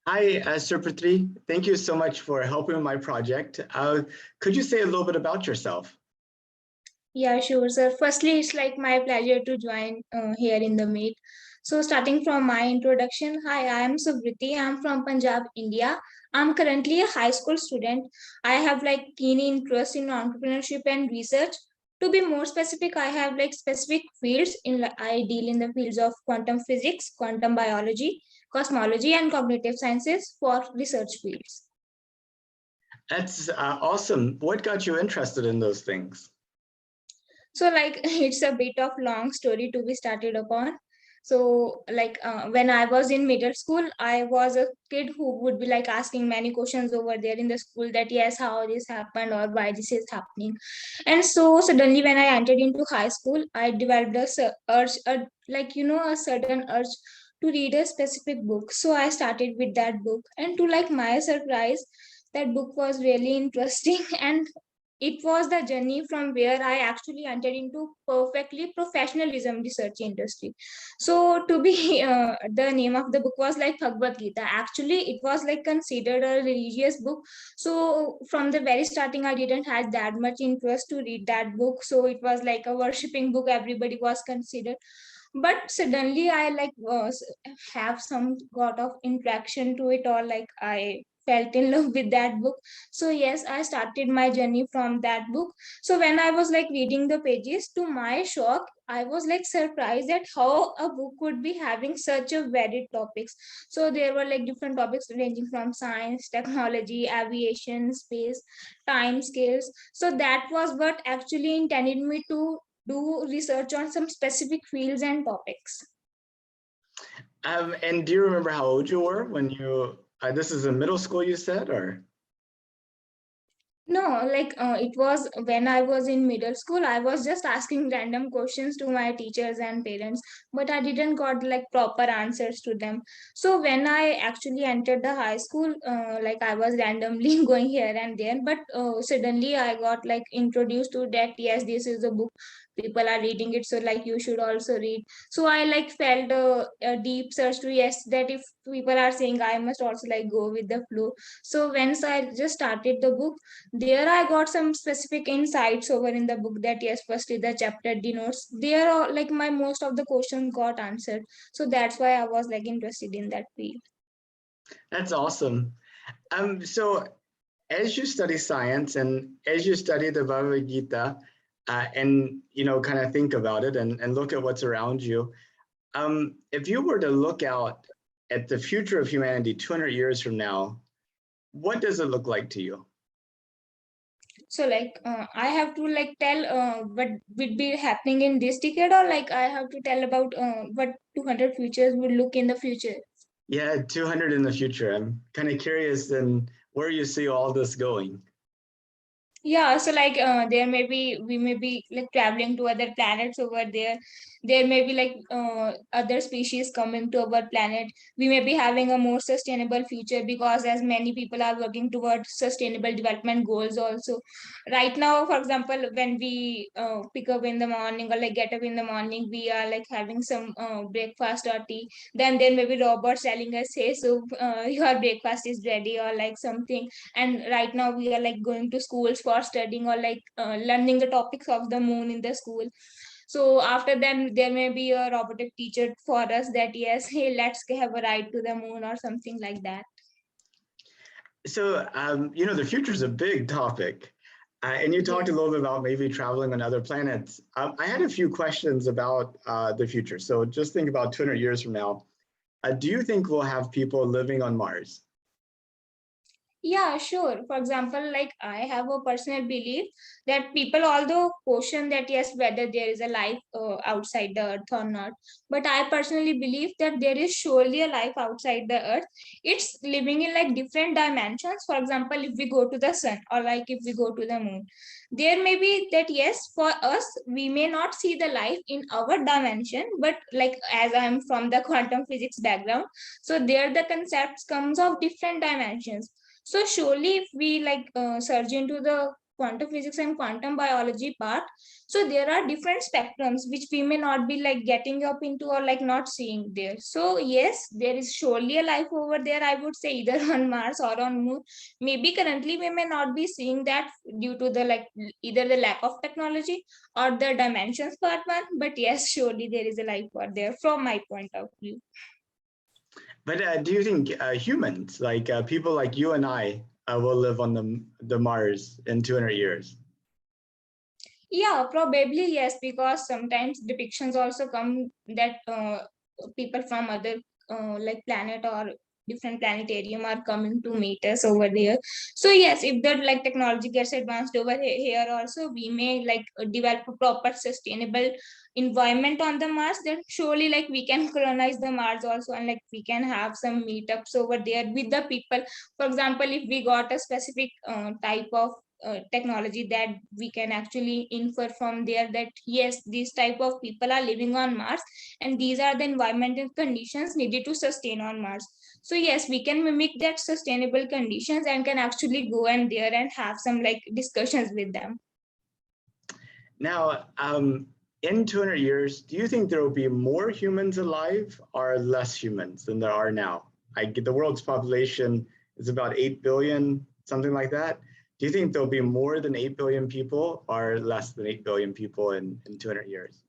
Hi, Suvriti. Thank you so much for helping with my project. Could you say a little bit about yourself? Yeah, sure, sir. Firstly, it's like my pleasure to join here in the meet. So, starting from my introduction, hi, I am Suvriti. I'm from Punjab, India. I'm currently a high school student. I have like keen interest in entrepreneurship and research. To be more specific, I have like specific fields I deal in the fields of quantum physics, quantum biology, cosmology, and cognitive sciences for research fields. That's awesome. What got you interested in those things? So like it's a bit of long story to be started upon. So like when I was in middle school, I was a kid who would be like asking many questions over there in the school that yes, how this happened or why this is happening. And so suddenly when I entered into high school, I developed urge, a sudden urge to read a specific book. So I started with that book, and to like my surprise, that book was really interesting and it was the journey from where I actually entered into perfectly professionalism research industry. So to be the name of the book was like Bhagavad Gita. Actually, it was like considered a religious book. So from the very starting, I didn't have that much interest to read that book. So it was like a worshipping book. Everybody was considered, but suddenly I have some sort of interaction to it, or like I felt in love with that book. So yes, I started my journey from that book. So when I was like reading the pages, to my shock, I was like surprised at how a book could be having such a varied topics. So there were like different topics ranging from science, technology, aviation, space, time scales. So that was what actually intended me to do research on some specific fields and topics. And do you remember how old you were when this is in middle school, you said, or? No, like it was when I was in middle school, I was just asking random questions to my teachers and parents, but I didn't got like proper answers to them. So when I actually entered the high school, like I was randomly going here and there, but suddenly I got like introduced to that. Yes, this is a book. People are reading it, so like you should also read. So I like felt a deep search to yes, that if people are saying, I must also like go with the flow. So once I just started the book, there I got some specific insights over in the book that yes, firstly the chapter denotes there are like my most of the questions got answered. So that's why I was like interested in that field. That's awesome. So as you study science and as you study the Bhagavad Gita, and kind of think about it and look at what's around you, if you were to look out at the future of humanity 200 years from now, what does it look like to you? So like I have to like tell what would be happening in this decade, or like I have to tell about what 200 futures would look in the future. Yeah, 200 in the future. I'm kind of curious in where you see all this going. Yeah, so like there may be we may be like traveling to other planets over there. There may be like other species coming to our planet. We may be having a more sustainable future because as many people are working towards sustainable development goals also. Right now, for example, when we pick up in the morning or like get up in the morning, we are like having some breakfast or tea. Then there may be robots telling us, hey, so your breakfast is ready or like something. And right now we are like going to schools for studying or like learning the topics of the moon in the school. So after them there may be a robotic teacher for us that yes, hey, let's have a ride to the moon or something like that. So, the future is a big topic. And you talked a Yes. little bit about maybe traveling on other planets. I had a few questions about the future. So just think about 200 years from now. Do you think we'll have people living on Mars? Yeah, sure. For example, like I have a personal belief that people, although question that yes, whether there is a life outside the earth or not, but I personally believe that there is surely a life outside the earth. It's living in like different dimensions. For example, if we go to the sun or like if we go to the moon, there may be that yes, for us, we may not see the life in our dimension, but like as I'm from the quantum physics background, so there the concepts comes of different dimensions. So surely if we like search into the quantum physics and quantum biology part. So there are different spectrums which we may not be like getting up into or like not seeing there. So yes, there is surely a life over there, I would say, either on Mars or on Moon. Maybe currently we may not be seeing that due to the like either the lack of technology or the dimensions part one, but yes, surely there is a life out there from my point of view. But do you think humans, like people like you and I, will live on the Mars in 200 years? Yeah, probably yes, because sometimes depictions also come that people from other like planet or different planetarium are coming to meet us over there. So yes, if the like technology gets advanced over here also, we may like develop a proper sustainable environment on the Mars. Then surely like we can colonize the Mars also, and like we can have some meetups over there with the people. For example, if we got a specific type of technology that we can actually infer from there that yes, these type of people are living on Mars and these are the environmental conditions needed to sustain on Mars. So yes, we can mimic that sustainable conditions and can actually go and there and have some like discussions with them. Now, in 200 years, do you think there will be more humans alive or less humans than there are now? The world's population is about 8 billion, something like that. Do you think there'll be more than 8 billion people or less than 8 billion people in 200 years?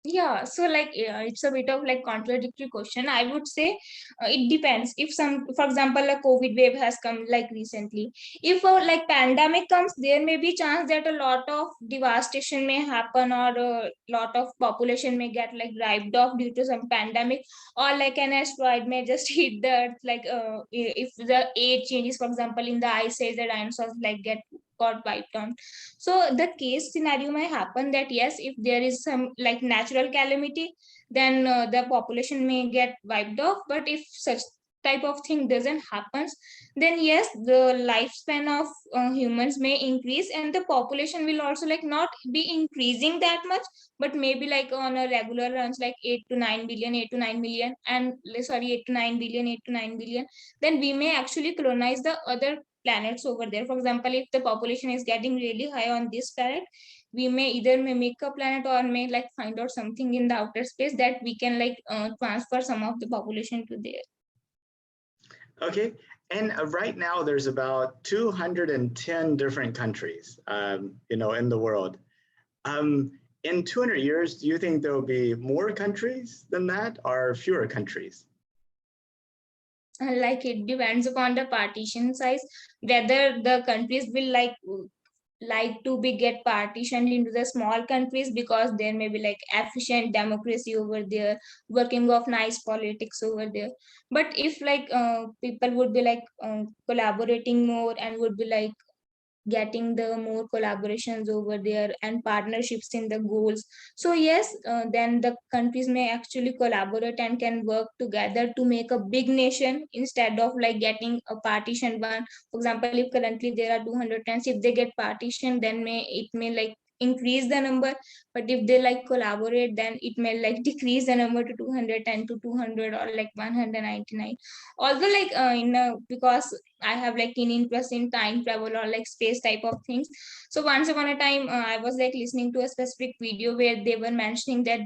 Yeah, so like it's a bit of like contradictory question. I would say it depends. If some, for example, a COVID wave has come like recently, if a like pandemic comes, there may be chance that a lot of devastation may happen or a lot of population may get like wiped off due to some pandemic, or like an asteroid may just hit the earth. Like if the age changes, for example, in the ice age, the dinosaurs like get got wiped out. So the case scenario may happen that yes, if there is some like natural calamity, then the population may get wiped off. But if such type of thing doesn't happen, then yes, the lifespan of humans may increase and the population will also like not be increasing that much, but maybe like on a regular runs like 8 to 9 billion, 8 to 9 million, and sorry, 8 to 9 billion, 8 to 9 billion, then we may actually colonize the other planets over there. For example, if the population is getting really high on this planet, we may either may make a planet or may like find out something in the outer space that we can like transfer some of the population to there. Okay, and right now there's about 210 different countries, in the world. In 200 years, do you think there will be more countries than that or fewer countries? Like it depends upon the partition size, whether the countries will like to be get partitioned into the small countries because there may be like efficient democracy over there, working of nice politics over there. But if like people would be like collaborating more and would be like getting the more collaborations over there and partnerships in the goals, so yes, then the countries may actually collaborate and can work together to make a big nation instead of like getting a partition one. For example, if currently there are 210, if they get partition, then it may like increase the number, but if they like collaborate, then it may like decrease the number to 210 to 200 or like 199. Although like because I have like keen interest in time travel or like space type of things. So once upon a time, I was like listening to a specific video where they were mentioning that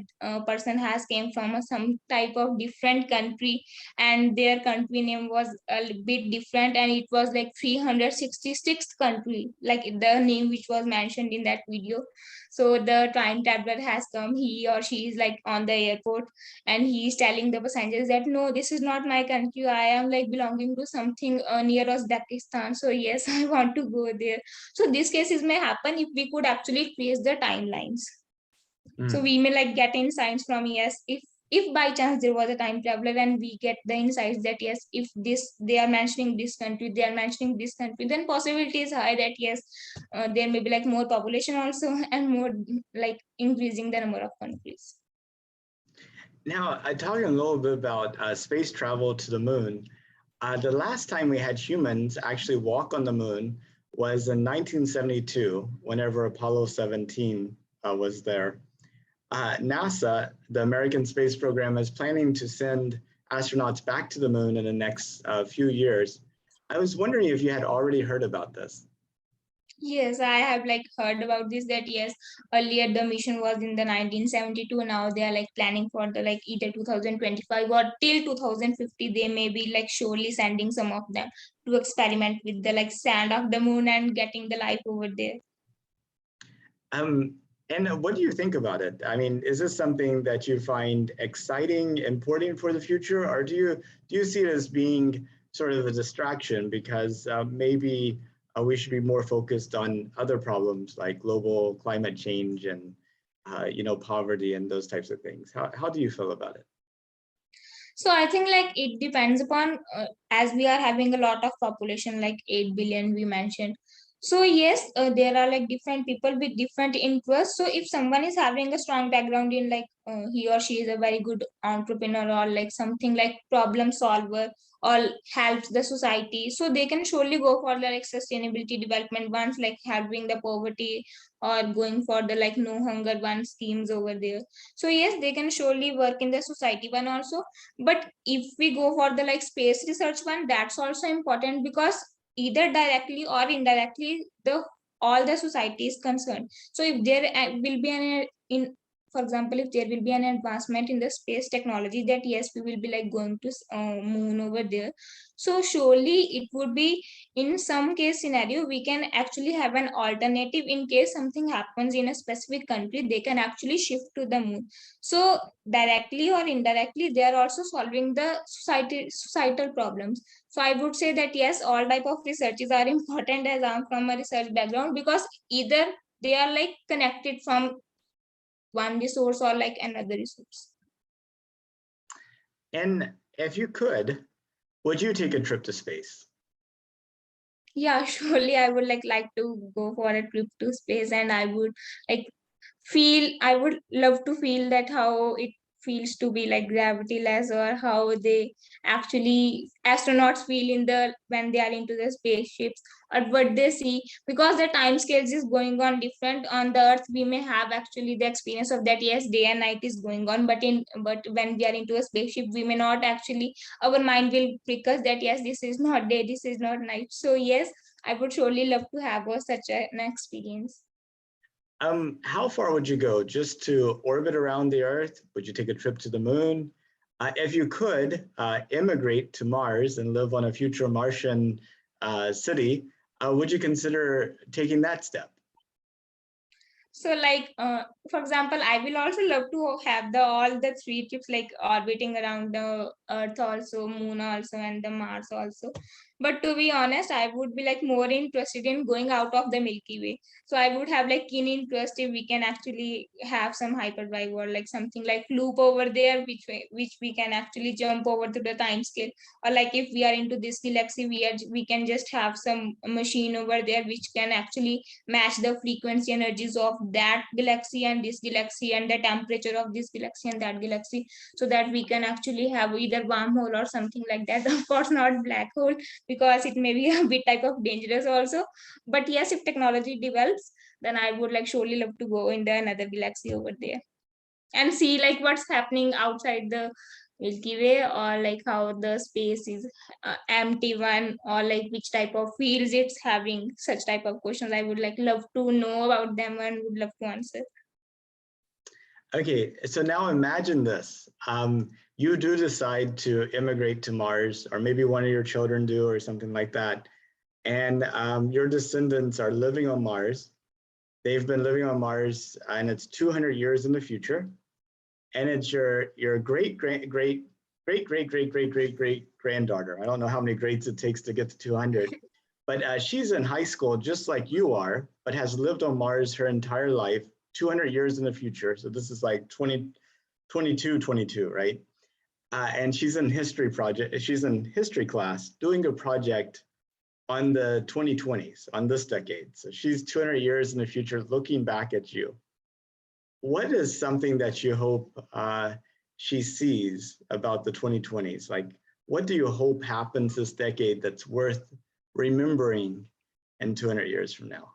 person has came from some type of different country, and their country name was a bit different, and it was like 366th country, like the name which was mentioned in that video. So the time traveler has come, he or she is like on the airport, and he is telling the passengers that no, this is not my country, I am like belonging to something near Uzbekistan, so yes, I want to go there. So these cases may happen if we could actually trace the timelines. So we may like get insights from, yes, if by chance there was a time traveler and we get the insights that yes, if this they are mentioning this country, they are mentioning this country, then possibility is high that yes, there may be like more population also and more like increasing the number of countries. Now, talking a little bit about space travel to the moon, the last time we had humans actually walk on the moon was in 1972, whenever Apollo 17 was there. NASA, the American space program, is planning to send astronauts back to the moon in the next few years. I was wondering if you had already heard about this. Yes, I have like heard about this that yes, earlier the mission was in the 1972. Now they are like planning for the like either 2025 or till 2050. They may be like surely sending some of them to experiment with the like sand of the moon and getting the life over there. Um, and what do you think about it? I mean, is this something that you find exciting, important for the future, or do you see it as being sort of a distraction because maybe we should be more focused on other problems like global climate change and poverty and those types of things? How do you feel about it? So I think like it depends upon as we are having a lot of population like 8 billion we mentioned. So yes, there are like different people with different interests. So if someone is having a strong background in like he or she is a very good entrepreneur or like something like problem solver or helps the society, so they can surely go for the like sustainability development ones like having the poverty or going for the like no hunger one schemes over there. So yes, they can surely work in the society one also. But if we go for the like space research one, that's also important because either directly or indirectly the all the society is concerned. So if there will be an in for example, if there will be an advancement in the space technology that yes we will be like going to moon over there, so surely it would be in some case scenario we can actually have an alternative in case something happens in a specific country, they can actually shift to the moon. So directly or indirectly they are also solving the societal problems. So I would say that yes, all type of researches are important as I'm from a research background because either they are like connected from one resource or like another resource. And if you could, would you take a trip to space? Yeah, surely I would like to go for a trip to space, and I would like I would love to feel that how it feels to be like gravityless, or how they actually astronauts feel in the when they are into the spaceships, or what they see, because the time scales is going on different on the earth. We may have actually the experience of that yes day and night is going on, but when we are into a spaceship we may not actually, our mind will trick us that yes this is not day, this is not night. So yes, I would surely love to have such an experience. How far would you go just to orbit around the Earth? Would you take a trip to the moon? If you could immigrate to Mars and live on a future Martian city, would you consider taking that step? So like for example, I will also love to have the all the three trips like orbiting around the Earth also, Moon also, and the Mars also. But to be honest, I would be like more interested in going out of the Milky Way. So I would have like keen interest if we can actually have some hyperdrive or like something like loop over there, which we can actually jump over to the time scale. Or like if we are into this galaxy, we can just have some machine over there which can actually match the frequency energies of that galaxy and this galaxy and the temperature of this galaxy and that galaxy, so that we can actually have either wormhole or something like that. Of course not black hole, because it may be a bit type of dangerous also. But yes, if technology develops, then I would like surely love to go in the another galaxy over there and see like what's happening outside the Milky Way, or like how the space is empty one, or like which type of fields it's having. Such type of questions I would like love to know about them and would love to answer. Okay, so now imagine this. You do decide to immigrate to Mars, or maybe one of your children do, or something like that. And your descendants are living on Mars. They've been living on Mars, and it's 200 years in the future. And it's your great granddaughter. I don't know how many greats it takes to get to 200, but she's in high school just like you are, but has lived on Mars her entire life, 200 years in the future. So this is like 22, right? And she's in history project. She's in history class doing a project on the 2020s, on this decade. So she's 200 years in the future looking back at you. What is something that you hope she sees about the 2020s? Like, what do you hope happens this decade that's worth remembering in 200 years from now?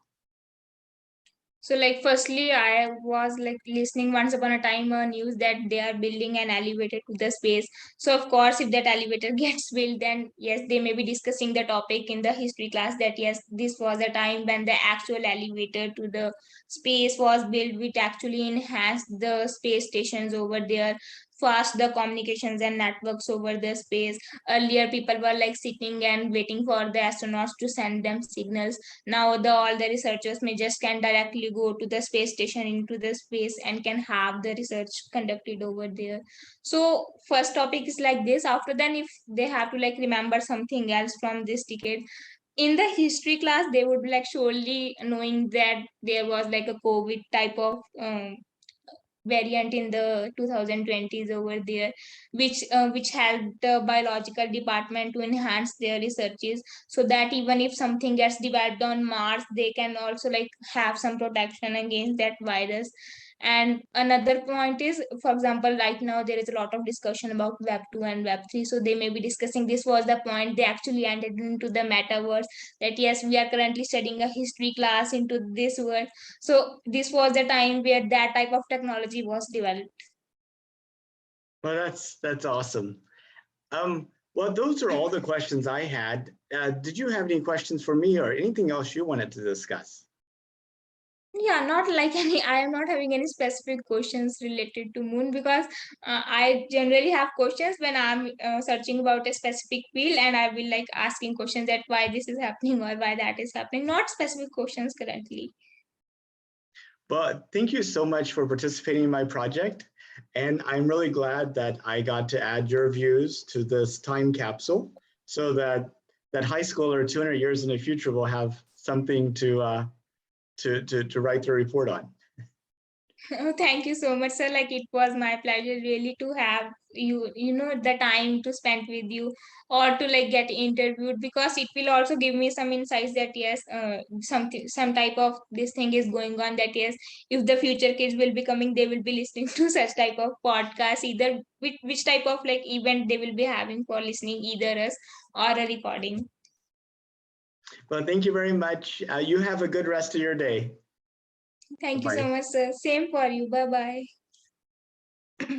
So like firstly, I was like listening once upon a time a news that they are building an elevator to the space. So of course, if that elevator gets built, then yes, they may be discussing the topic in the history class that yes, this was a time when the actual elevator to the space was built, which actually enhanced the space stations over there, fast the communications and networks over the space. Earlier, people were like sitting and waiting for the astronauts to send them signals. Now the all the researchers may just can directly go to the space station into the space and can have the research conducted over there. So first topic is like this. After then, if they have to like remember something else from this decade, in the history class they would be like surely knowing that there was like a COVID type of variant in the 2020s over there, which helped the biological department to enhance their researches, so that even if something gets developed on Mars, they can also like have some protection against that virus. And another point is, for example, right now there is a lot of discussion about web 2 and web 3, so they may be discussing this was the point they actually entered into the metaverse, that yes, we are currently studying a history class into this world. So this was the time where that type of technology was developed. Well, that's awesome. Well, those are all the questions I had. Did you have any questions for me or anything else you wanted to discuss? Yeah, not like any, I am not having any specific questions related to moon, because I generally have questions when I'm searching about a specific field, and I will like asking questions that why this is happening or why that is happening, not specific questions currently. But thank you so much for participating in my project. And I'm really glad that I got to add your views to this time capsule so that high schooler 200 years in the future will have something to write their report on. Oh, thank you so much, sir. Like it was my pleasure really to have the time to spend with you, or to like get interviewed, because it will also give me some insights that yes, something, some type of this thing is going on, that yes, if the future kids will be coming, they will be listening to such type of podcast, either which type of like event they will be having for listening, either us or a recording. Well, thank you very much. You have a good rest of your day. Thank you so Bye-bye. much, sir. Same for you. Bye bye.